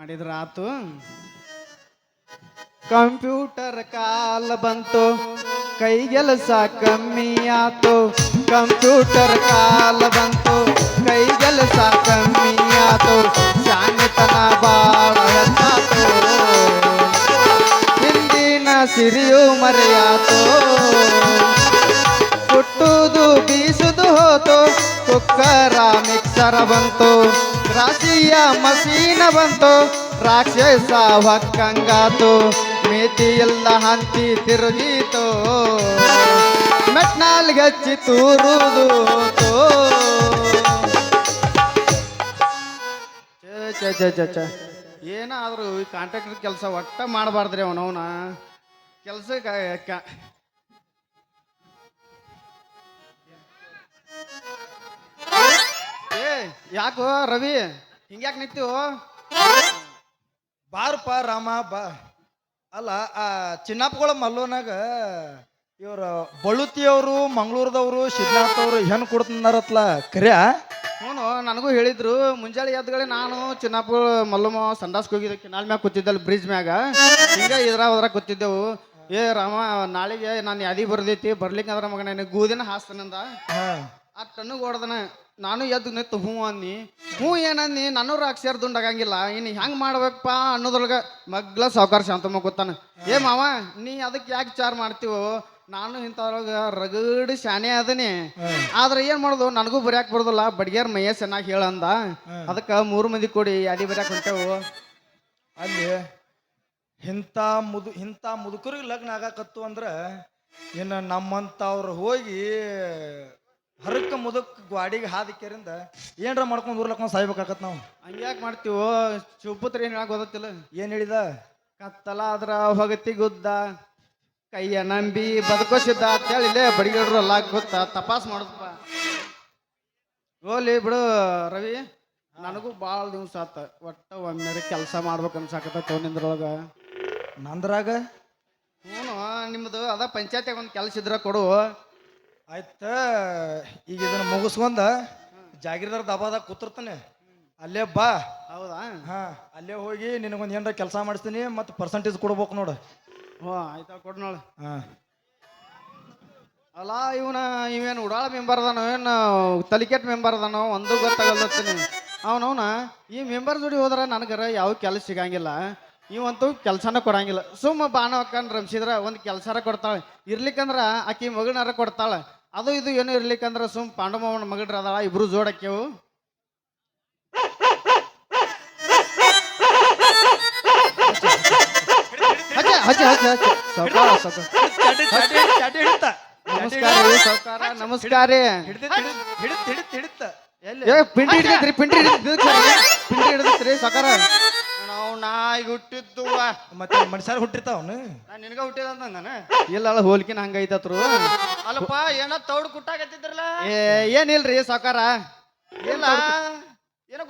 ಮಾಡಿದ್ರ ಆತು. ಕಂಪ್ಯೂಟರ್ ಕಾಲ ಬಂತು, ಕೈಗೆಲಸ ಕಮ್ಮಿ ಆತು. ಕಂಪ್ಯೂಟರ್ ಕಾಲ ಬಂತು, ಕೈಗೆಲಸ ಕಮ್ಮಿ ಆತು. ಶಾಣಿತನ ಬಾಳ ಹೆಚ್ಚಾತು, ಹಿಂದಿನ ಸಿರಿಯು ಮರೆಯಾತು. ಕುಟ್ಟುದು ಬೀಸುದು ಹೋತು, ಕುಕ್ಕರ ಮಿಕ್ಸರ ಬಂತು. ರಾಶಿಯ ಮಸೀನ ಬಂತು, ರಾಕ್ಷಸ ಹೊಕ್ಕಂಗಾತು. ಮೇತಿ ಎಲ್ಲ ಹಂತಿ ತಿರುಗೀತು, ಮೆಟ್ನಾಲ್ಗೆ ಹಚ್ಚಿ ತೂರುದು ಹೋತು. ಏನಾದ್ರು ಈ ಕಾಂಟ್ರಾಕ್ಟರ್ ಕೆಲಸ ಒಟ್ಟ ಮಾಡಬಾರ್ದ್ರಿ ಅವನವನ ಕೆಲ್ಸಕ್ಕೆ. ಯಾಕೋ ರವಿ ಹಿಂಗ್ಯಾಕೆ ನಿಂತೀವೋ? ಬಾರಪ್ಪ ರಾಮ ಬಾ. ಅಲ್ಲ ಆ ಚಿನ್ನಪ್ಪಗಳ ಮಲ್ಲೋನಾಗ ಇವ್ರ ಬಳುತಿಯವರು ಮಂಗಳೂರದವರು ಸಿದ್ಧಾರ್ಥ ಅವರು ಹೆಣ್ಣು ಕೊಡ್ತಾರತ್ಲ ಕರ್ಯಾ? ಹ್ಞೂ, ನನಗೂ ಹೇಳಿದ್ರು. ಮುಂಜಾನೆ ಎದ್ಗಳೇ ನಾನು ಚಿನ್ನಪ್ಪ ಮಲ್ಲಮ್ಮ ಸಂಡಾಸ್ಗೆ ಹೋಗಿದ್ದೆ. ಕೆನಾಲ್ ಮ್ಯಾಗ ಕೂತಿದ್ದಲ್ಲ, ಬ್ರಿಡ್ಜ್ ಮ್ಯಾಗ. ಹಿಂಗೆ ಇದ್ರಾಗ ಕೂತಿದ್ದೆವು. ಏ ರಾಮ, ನಾಳೆಗೆ ನಾನು ಯಾದಿ ಬರ್ದೈತಿ, ಬರ್ಲಿಕ್ಕೆ ಅಂದ್ರೆ ಮಗ ನನಗೆ ಗೂದಿನ ಹಾಸ್ತಾನಂದ. ಆ ಟನ್ನುಗೆ ಹೊಡ್ದನ. ನಾನು ಎದ್ದು ನಿಂತು ಹ್ಞೂ ಅನ್ನಿ. ಹ್ಞೂ ಏನನ್ನಿ, ನನ್ನೂರು ಅಕ್ಷರ ದುಂಡಾಗಂಗಿಲ್ಲ. ಇನ್ನು ಹೆಂಗೆ ಮಾಡ್ಬೇಕಪ್ಪ ಅನ್ನೋದ್ರೊಳಗೆ ಮಗ್ಲ ಸಾವುಕಾರ ಶಾಂತಮ್ಮ ಗೊತ್ತಾನ. ಏ ಮಾವ, ನೀ ಅದಕ್ಕೆ ಯಾಕೆ ಚಾರ್ ಮಾಡ್ತೀವೋ? ನಾನು ಇಂಥವ್ರೊಳಗೆ ರಗಡಿ ಶಾನೆ ಅದನಿ. ಆದ್ರೆ ಏನ್ ಮಾಡೋದು, ನನಗೂ ಬರ್ಯಾಕ್ ಬರೋದಿಲ್ಲ. ಬಡಿಗ್ಯಾರ ಮೈಯ ಚೆನ್ನಾಗಿ ಹೇಳಂದ. ಅದಕ್ಕೆ 3 ಮಂದಿ ಕೂಡಿ ಯಾದಿ ಬರ್ಯಾಕ್ ಹೊಂಟೇವು. ಅಲ್ಲಿ ಇಂಥ ಮುದುಕರಿಗೆ ಲಗ್ನ ಆಗಾಕತ್ತು ಅಂದ್ರೆ ಇನ್ನು ನಮ್ಮಂಥವ್ರು ಹೋಗಿ ಹರಕ್ಕ ಮುದುಕ್ ಗಾಡಿಗೆ ಹಾದಿಕೆರಿಂದ ಏನ್ರ ಮಾಡ್ಕೊಂಡು ಊರ್ಲಕ್ಕೊಂಡು ಸಾಯ್ಬೇಕಾಗತ್ ನಾವು. ಹಂಗ್ಯಾಕೆ ಮಾಡ್ತೀವೋ? ಶಿವಪುತ್ರ ಏನು ಹೇಳಕ್ ಗೊತ್ತಿಲ್ಲ. ಏನ್ ಹೇಳಿದ? ಕತ್ತಲ ಆದ್ರ ಹೊಗತಿ ಗುದ್ದ, ಕೈಯ ನಂಬಿ ಬದುಕೋಸಿದ್ದ ಅಂತೇಳಿಲೇ ಬಡಿಗಡ್ರಲ್ಲ ಗೊತ್ತಾ? ತಪಾಸ್ ಮಾಡುದಪ್ಪ. ಹೋಲಿ ಬಿಡು ರವಿ, ನನಗೂ ಭಾಳ ದಿವ್ಸ ಆತ. ಒಟ್ಟ ಒಮ್ಮೆ ಕೆಲಸ ಮಾಡ್ಬೇಕು ಅನ್ಸಾಕತ್ತ ನಿಂದ್ರೊಳಗ. ನಂದ್ರಾಗ ಹ್ಞೂ, ನಿಮ್ದು ಅದ ಪಂಚಾಯತ್ಯಾಗ ಒಂದು ಕೆಲಸ ಇದ್ರ ಕೊಡು. ಆಯ್ತ, ಈಗ ಇದನ್ನ ಮುಗಿಸ್ಕೊಂಡ ಜಾಗಿರ್ದಾರ ದಬಾದಾಗ ಕೂತಿರ್ತಾನೆ, ಅಲ್ಲೇ ಬಾ. ಹೌದಾ? ಹಾ, ಅಲ್ಲೇ ಹೋಗಿ ನಿನಗೊಂದು ಏನಾರ ಕೆಲಸ ಮಾಡಿಸ್ತೀನಿ, ಮತ್ತು ಪರ್ಸಂಟೇಜ್ ಕೊಡ್ಬೇಕು ನೋಡು. ಹ್ಞೂ ಆಯ್ತಾ, ಕೊಡು ನೋಡು. ಹಾ, ಅಲ್ಲ ಇವೇನು ಉಡಾಳ ಮೆಂಬರ್ ಅದಾನೋ ಏನು ತಲಿಕೆಟ್ ಮೆಂಬರ್ ಅದಾನೋ ಒಂದು ಗೊತ್ತಾಗಲ್ತೀನಿ. ಅವನವನ ಈ ಮೆಂಬರ್ ಜೋಡಿ ಹೋದ್ರೆ ನನಗರ ಯಾವ ಕೆಲಸ ಸಿಗಂಗಿಲ್ಲ. ಇವಂತೂ ಕೆಲಸನ ಕೊಡಂಗಿಲ್ಲ. ಸುಮ್ಮ ಬಾಣ ಹಾಕಂಡ್ ರಂಸಿದ್ರ ಒಂದು ಕೆಲಸರ ಕೊಡ್ತಾಳೆ. ಇರ್ಲಿಕ್ಕಂದ್ರ ಆಕಿ ಮಗಳನಾರ ಕೊಡ್ತಾಳೆ. ಅದು ಇದು ಏನು ಇರ್ಲಿಕ್ಕಂದ್ರ ಸುಮ್ ಪಾಂಡವನ ಮಗಳ್ರ ಅದಾಳ, ಇಬ್ರು ಜೋಡಕ್ಕೆವು. ನಮಸ್ಕಾರ ನಮಸ್ಕಾರ. ಪಿಂಡಿ ಹಿಡಿದ್ರಿ, ಪಿಂಡಿ ಹಿಡಿದ್ರಿ ಸಾಕಾರ. ನಾವು ನಾಯಿ ಹುಟ್ಟಿದ್ದು ಮತ್ತೆ ಮನುಷ್ಯರು ಹುಟ್ಟಿರ್ತಾವನು. ನಾನು ನಿನಗ ಹುಟ್ಟಿದ ನಾನು ಇಲ್ಲ, ಹೋಲಿಕಿನ ಹಂಗೈತತ್ರು. ಅಲ್ಲಪ್ಪ, ಏನೋ ತೌಡ್ ಕುಟ್ಟಾಕತ್ತಿದ್ರಲ್ಲ. ಏನಿಲ್ರಿ ಸಾಕಾರ, ಇಲ್ಲ ಏನೋ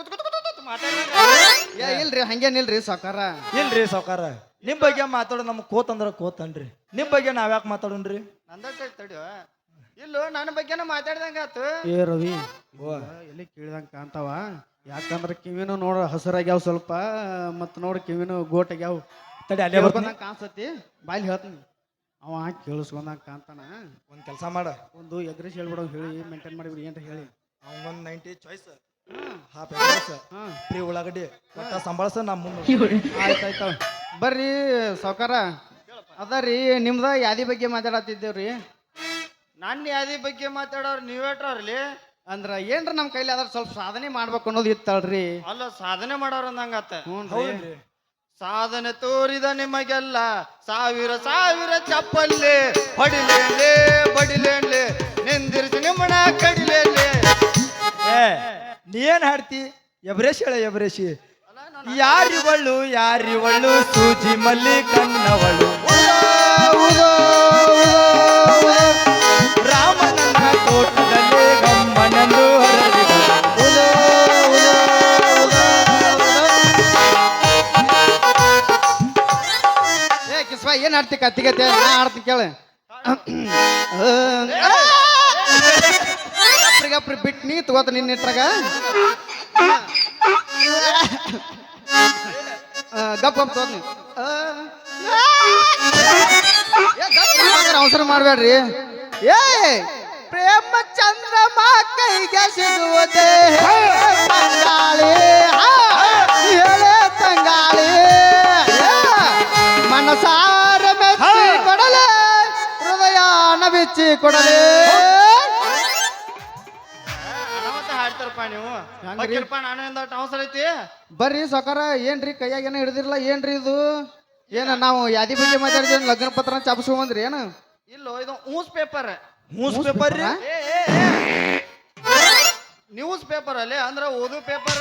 ಇಲ್ರಿ, ಹಂಗೇನಿಲ್ರಿ ಸಾಕಾರ. ಇಲ್ರಿ ಸಾಕಾರ, ನಿಮ್ ಬಗ್ಗೆ ಮಾತಾಡೋ ನಮ್ಗೆ ಕೋತಂದ್ರ ಕೋತನ್ರಿ. ನಿಮ್ ಬಗ್ಗೆ ನಾವ್ಯಾಕೆ ಮಾತಾಡೋಣ್ರಿ? ನಂದ ತಡಿಯೋ, ಇಲ್ಲೋ ನನ್ನ ಬಗ್ಗೆನ ಮಾತಾಡ್ದಂಗ ಆತು. ಏ ರವಿ, ಎಲ್ಲಿ ಕೇಳ್ದಂಗ ಕಾಣ್ತಾವ. ಯಾಕಂದ್ರ ಕಿವಿನೂ ನೋಡ ಹಸಿರಾಗ್ಯಾವ ಸ್ವಲ್ಪ, ಮತ್ ನೋಡ ಕಿವಿನೂ ಗೋಟಾಗ್ಯಾವ. ತಡಿ, ಅಲ್ಲೇ ಬರ್ಕೊಂಡಂಗ ಕಾಣಿಸ್ತತಿ. ಬಾಯ್ಲಿ ಹೇಳ್ತೀನಿ, ಅವ ಕೇಳಿಸ್ಕೊಂಡಂಗ ಕಾಣ್ತಾನ. ಒಂದ್ ಕೆಲಸ ಮಾಡ, ಒಂದು ಎಗ್ರೆಸ್ ಹೇಳ್ಬಿಡೋ, ಹೇಳಿ ಮೇಂಟೈನ್ ಮಾಡಿಬಿಡಿ ಅಂತ ಹೇಳಿ. ಒಂದು 90 ಚಾಯ್ಸ್, ಹಾಫ್ ಎಗ್ರೆಸ್, ಫ್ರೀ ಉಳ್ಳಾಗಡ್ಡಿ ಒಟ್ಟ ಸಂಭಾಳಿಸ. ನಮ್ಮ ಮುಂದೆ ಆಯ್ತಾಯ್ತ. ಬರ್ರಿ ಸಾವ್ಕಾರ. ಅದರಿ ನಿಮ್ದ ಯಾದಿ ಬಗ್ಗೆ ಮಾತಾಡತ್ತಿದ್ದೇವ್ರಿ. ನನ್ನ ಯಾದಿ ಬಗ್ಗೆ ಮಾತಾಡೋರು ನೀವೇಟ್ರಲ್ಲಿ ಅಂದ್ರ ಏನ್ರ ನಮ್ ಕೈಲಿ ಅದ್ರ ಸ್ವಲ್ಪ ಸಾಧನೆ ಮಾಡ್ಬೇಕು ಅನ್ನೋದು ಇತ್ತಳ್ರಿ. ಅಲ್ಲ, ಸಾಧನೆ ಮಾಡೋರು ಅಂದಂಗತ್ತ. ಹೌದ್ರಿ. ಸಾಧನೆ ತೋರಿದ ನಿಮಗೆಲ್ಲ ಸಾವಿರ ಸಾವಿರ ಚಪ್ಪಲ್ಲಿ ಹೊಡಿಲೇನ್ಲೆ ಬಡಿಲೇನ್ಲೆ ನಿಂದಿರಿಸಿ ನಿಮ್ಮಣ ಕಡಿಲೇನ್ಲೆ. ನೀ ಏನ್ ಹಾಡ್ತಿ? ಎಬ್ರೇಶ್ ಹೇಳ, ಎಬ್ರೇಶಿ. ಯಾರಿವಳು ಸೂಜಿ ಮಲ್ಲಿ ಕನ್ನವಳು, ರಾಮನನ್ನ ತೋಟದಲ್ಲಿ ಗಮ್ಮನಂದು ಹರಡಿದಳು. ಕಿಸ್ವಾ ಏನ್ ಆಡ್ತಿ? ಕತ್ತಿಗತ್ತೆ ನಾ ಆಡ್ತೀನಿ ಕೇಳ. ಗಪ್ರಿ ಬಿಟ್ಟು ನೀ ತಗೋತ ನಿನ್ನ ಇಟ್ರಾಗ ಗಪ್ ಗಪ್ ತೋದ್ನಿ ಅವಸರ ಮಾಡ್ಬೇಡ್ರಿ ಏ ಪ್ರೇಮ ಚಂದ್ರಮ ಕೈಗೆ ಸಿಗುವುದೇ ತಂಗಾಳಿ ಹೇಳೆ ತಂಗಾಳಿ ಮನಸಾರ ಮೆಚ್ಚಿ ಕೊಡಲೆ ಹೃದಯನ ಬಿಚ್ಚಿ ಕೊಡಲೆ ಅನಾಹುತ ಹಾಡ್ತಾರಪ್ಪ ನೀವು ಹೆಂಗ್ರಿ? ಬಗ್ಗಿರಪ್ಪ ನಾನು ಎಂದ ಅವಸರ ಐತಿ ಬರ್ರಿ ಸೊಕಾರ ಏನ್ರಿ ಕೈಯಾಗ ಏನೋ ಹಿಡಿದಿರಲ್ಲ ಏನ್ರಿ ಇದು ಏನ ನಾವು ಯಾದಿ ಬಗ್ಗೆ ಮಾತಾಡಿದ್ವಿ ಲಗ್ನ ಪತ್ರ ಚಾಪಿಸ್ಕೊಂಡ್ರಿ ಏನು ಇಲ್ಲೋ ಇದು ನ್ಯೂಸ್ ಪೇಪರ್ ನ್ಯೂಸ್ ಪೇಪರ್ ರೀ ನ್ಯೂಸ್ ಪೇಪರ್ ಅಲ್ಲಿ ಅಂದ್ರ ಓದು ಪೇಪರ್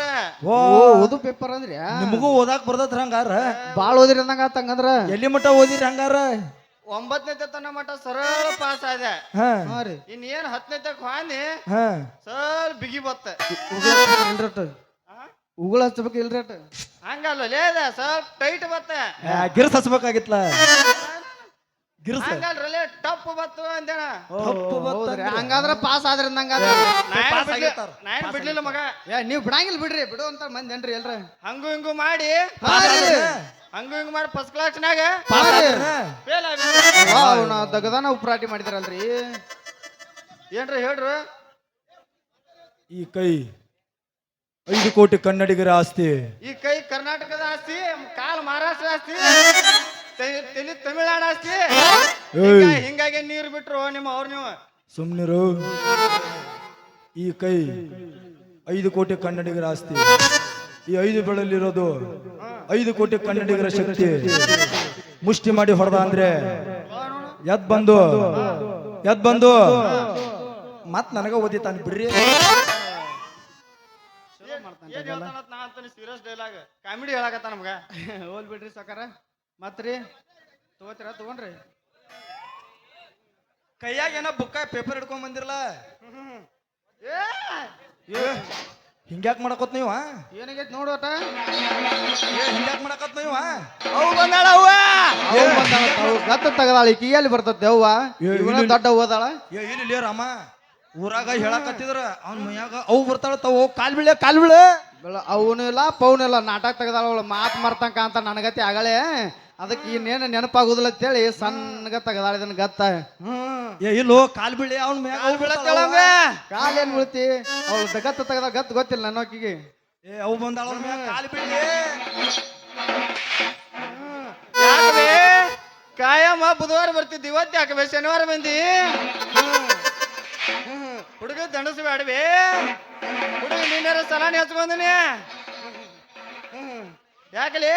ಓ ಓದು ಪೇಪರ್ ಅಂದ್ರಿ ನಿಮಗೂ ಓದಾಕ್ ಬರ್ತೈತ್ರ ಹಂಗಾರ ಬಾಳ ಓದಿರಿ ಅಂದಂಗ ಆತಂಗಂದ್ರ ಎಲ್ಲಿ ಮಟ್ಟ ಓದಿರಿ ಹಂಗಾರ 9ನೇ ತನ ಮಟ್ಟ ಸರಳ ಪಾಸ್ ಆದೆ ಹಾ ಹಾ ರೀ ಇನ್ನೇನ್ 10ನೇ ತಕ್ ಹಾನಿ ಹಾ ಸರ್ ಬಿಗಿ ಬತ್ತ ಉಗುಳ ಹಚ್ಬೇಕು ಇಲ್ರಿ ಅಟ್ ಹಂಗಲ್ಲ ಲೇದ ಸ್ವಲ್ಪ ಟೈಟ್ ಬತ್ತ ಗಿರ್ಸ್ ಹಚ್ಬೇಕಾಗಿತ್ಲ ಗಿರ್ಸ್ ಹಂಗಲ್ರಲ್ಲೇ ಟಪ್ ಬತ್ತು ಅಂತೇನ ಹೌದ್ರಿ ಹಂಗಾದ್ರ ಪಾಸ್ ಆದ್ರಿ ಅಂದಂಗ ನಾನು ಬಿಡ್ಲಿಲ್ಲ ಮಗ ನೀವ್ ಬಿಡಂಗಿಲ್ಲ ಬಿಡ್ರಿ ಬಿಡು ಅಂತ ಮಂದಿ ಏನ್ರಿ ಎಲ್ರ ಹಂಗು ಹಿಂಗು ಮಾಡಿ ಹಂಗು ಹಿಂಗು ಮಾಡಿ ಫಸ್ಟ್ ಕ್ಲಾಸ್ನಾಗ ಫೇಲ್ ನಾವ್ ದಗದಾನ ಉಪ್ರಾಟಿ ಮಾಡಿದಿರಲ್ರಿ ಏನ್ರಿ ಹೇಳ್ರಿ ಈ ಕೈ 5 ಕೋಟಿ ಕನ್ನಡಿಗರ ಆಸ್ತಿ ಈ ಕೈ ಕರ್ನಾಟಕದ ಆಸ್ತಿ ಕಾಲ್ ಮಹಾರಾಷ್ಟ್ರ ಆಸ್ತಿ ತಲೆ ತಮಿಳ್ನಾಡು ಆಸ್ತಿ ಹಿಂಗಾಗಿ ನೀರು ಬಿಟ್ರು ನಿಮ್ಮ ಅವ್ರು ನೀವು ಸುಮ್ನಿರು ಈ ಕೈ 5 ಕೋಟಿ ಕನ್ನಡಿಗರ ಆಸ್ತಿ ಈ 5 ಬೆಳಲಿರೋದು 5 ಕೋಟಿ ಕನ್ನಡಿಗರ ಶಕ್ತಿ ಮುಷ್ಟಿ ಮಾಡಿ ಹೊಡೆದ ಅಂದ್ರೆ ಎದ್ ಬಂದು ಮತ್ ನನಗ ಓದಿತಾನ ಬಿಡ್ರಿ ಏನ್ ಹೇಳ್ತಾನತ್ ನಾ ಅಂತಾನೆ ಸೀರಿಯಸ್ ಡೈಲಾಗ್ ಕಾಮಿಡಿ ಹೇಳಕತ್ತ ನಮ್ಗ ಹೋಲ್ ಬಿಡ್ರಿ ಸಾಕಾರ ಮತ್ರಿ ತಗೋತೀರಾ ತಗೊಂಡ್ರಿ ಕೈಯಾಗ ಏನೋ ಬುಕ್ಕ ಪೇಪರ್ ಹಿಡ್ಕೊಂಡ್ ಬಂದಿರಲ್ಲ ಹಿಂಗ್ಯಾಕ್ ಮಾಡಕತ್ ನೀವ ಏನಾಗೈತಿ ನೋಡು ಒಟ್ಟ ಹಿಂಗ್ಯಾಕ್ ಮಾಡಕತ್ ನೀವ ಅವು ಬಂದಾಳ ಅವ್ವ ಗತ್ತ ತಗದಾಳ ಕಿಯಲ್ಲಿ ಬರ್ತದ ಅವ್ವ ಇವನ ದೊಡ್ಡ ಓದಾಳ ಇಲ್ಲಿ ರಾಮ ಊರಾಗ ಹೇಳಕತ್ತಿದ್ರ ಅವ್ನ ಮೈಯಾಗ ಅವು ಬರ್ತಾಳ ತಾವು ಕಾಲ್ ಬೀಳೆ ಅವನು ಇಲ್ಲ ಪೌನು ಇಲ್ಲ ನಾಟಕ ತೆಗದಾಳ ಅವಳು ಮಾತು ಮರ್ತಂಕ ಅಂತ ನನಗತಿ ಆಗಲೇ ಅದಕ್ಕೆ ಇನ್ನೇನು ನೆನಪಾಗುದಿಲ್ಲ ಅಂತೇಳಿ ಸಣ್ಣಗ ತೆಗದಾಳ ಇದನ್ನ ಗತ್ತ ಇಲ್ಲೋ ಕಾಲ್ ಬೀಳಿ ಅವ್ನ ಮೈಯಾಗ ಕಾಲೇನ್ ಬೀಳ್ತಿ ಅವಳು ಗತ್ತ ತೆಗದ ಗತ್ ಗೊತ್ತಿಲ್ಲ ನನ್ನೋಕಿಗೆ ಅವು ಬಂದಾಳ ಅವ್ನ ಮೈಯಾಗ ಕಾಲ್ ಬೀಳಿ ಯಾಕಬೇ ಕಾಯಮ್ಮ ಬುಧವಾರ ಬರ್ತಿದ್ದಿ ಇವತ್ತು ಯಾಕಬೇ ಶನಿವಾರ ಬಂದಿ ಹುಡುಗ ದಂಡಸು ಬೇಡಬೇ ಹುಡುಗ ನೀನಾರ ಸಲಾನಿ ಹಚ್ಕೊಂದಿನಿ ಯಾಕಲಿ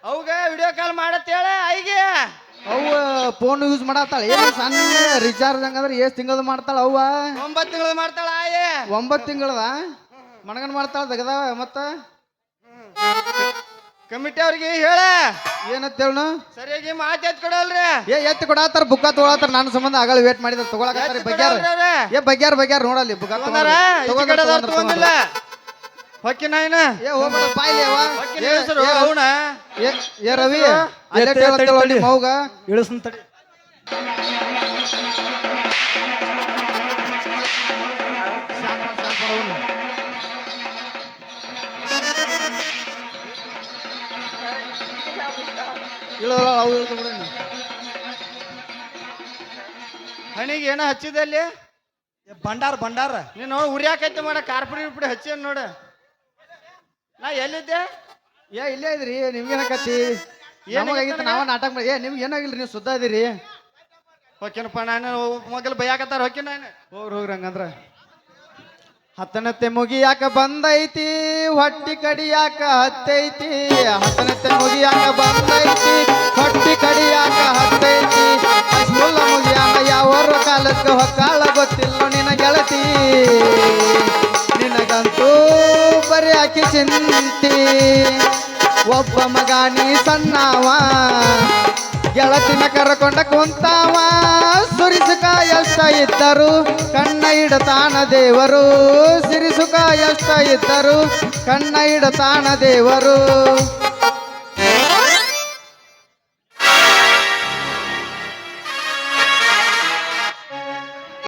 ಅವಾಗ ವಿಡಿಯೋ ಕಾಲ್ ಮಾಡತ್ತೇಳ ಐಗೆ ಅವ ಫೋನ್ ಯೂಸ್ ಮಾಡತ್ತಾಳ ಏನು ಸಣ್ಣ ರಿಚಾರ್ಜ್ ಹಂಗಂದ್ರೆ ಎಷ್ಟು ತಿಂಗಳದ ಮಾಡ್ತಾಳ ಅವ್ವ 9 ತಿಂಗಳು ಮಾಡ್ತಾಳ ಆಯೆ 9 ತಿಂಗಳದ ಮಣಗನ್ ಮಾಡ್ತಾಳ ತೆಗದ ಮತ್ತ ಕಮಿಟಿ ಅವ್ರಿಗೆ ಹೇಳ ಏನಂತ ಹೇಳು ಸರಿಯಾಗಿ ಮಾತು ಎತ್ ಕೊಡಲ್ರಿ ಎತ್ತಿ ಕೊಡತ್ತಾರ ಬುಕ್ಕ ತಗೊಳತ್ತಾರ ನನ್ನ ಸಂಬಂಧ ಆಗಳ ವೇಟ್ ಮಾಡಿದ್ರ ತಗೊಳಕತ್ತಾರ ಬಗ್ಯಾರ ನೋಡಲ್ಲಿ ಬುಕ್ಕ ತಗೊಂಡಿಲ್ಲ ಹೊಕ್ಕಿ ನಾಯಿನ ಹೋಗ್ಬೇಡ ಬಾಯ್ಲಿ ಅವ ಹೆಸರು ಅವನ ಏ ರವಿ ಅಲ್ಲೇ ಮೌಗ ಇಳಿಸ್ನ ತಡಿ ಹಣಿಗೆ ಏನೋ ಹಚ್ಚಿದಲ್ಲಿ ಬಂಡಾರ ನೀನು ಉರಿಯಾಕೈತೆ ಮಾಡ ಕಾರ್ಪುಡಿ ಗಿರ್ಪುಡಿ ಹಚ್ಚಿ ನೋಡು ನಾ ಎಲ್ಲಿದ್ದೆ ಇಲ್ಲೇ ಇದ್ರಿ ನಿಮ್ಗೇನಕತ್ತಿ ಏನಾಗಿತ್ತು ನಾವ ನಾಟಕ ಮಾಡಿ ನಿಮ್ಗೆ ಏನಾಗಿಲ್ರಿ ನೀವು ಸುದ್ದ ಇದೀರಿ ಹೊಕ್ಕಿನಪ್ಪ ನಾನು ಮಗಲ್ ಬೈಯಾಕತ್ತಾರ ಹೊಕ್ಕಿ ನಾನು ಹೋಗ್ರಿ ಹಂಗಂದ್ರ ಹತ್ತನತ್ತೆ ಮುಗಿಯಾಕ ಬಂದೈತಿ ಹೊಟ್ಟಿ ಕಡಿಯಾಕ ಹತ್ತೈತಿ ಹತ್ತನತ್ತೆ ಮುಗಿಯಾಕ ಬಂದೈತಿ ಹೊಟ್ಟಿ ಕಡಿಯಾಕ ಹತ್ತೈತಿ ಅಶ್ಮುಲ್ಲ ಮುಗಿಯಾಕ ಯಾವರ ಕಾಲಕ್ಕೆ ಹೊಕ್ಕಾಳ ಗೊತ್ತಿಲ್ಲ ನಿನ್ನ ಗೆಳತಿ ನಿನಗಂತೂ ಬರೀ ಆಕಿ ಚಿಂತಿ ಒಬ್ಬ ಮಗ ನೀ ಸಣ್ಣವ ಗೆಳತಿನ ಕರ್ಕೊಂಡ ಕುಂತಾವ ಸುರಿಸುಕ ಎಷ್ಟ ಇದ್ದರು ಕಣ್ಣ ಇಡತಾನ ದೇವರು ಸಿರಿಸುಕ ಎಷ್ಟ ಇದ್ದರು ಕಣ್ಣ ಇಡತಾನ ದೇವರು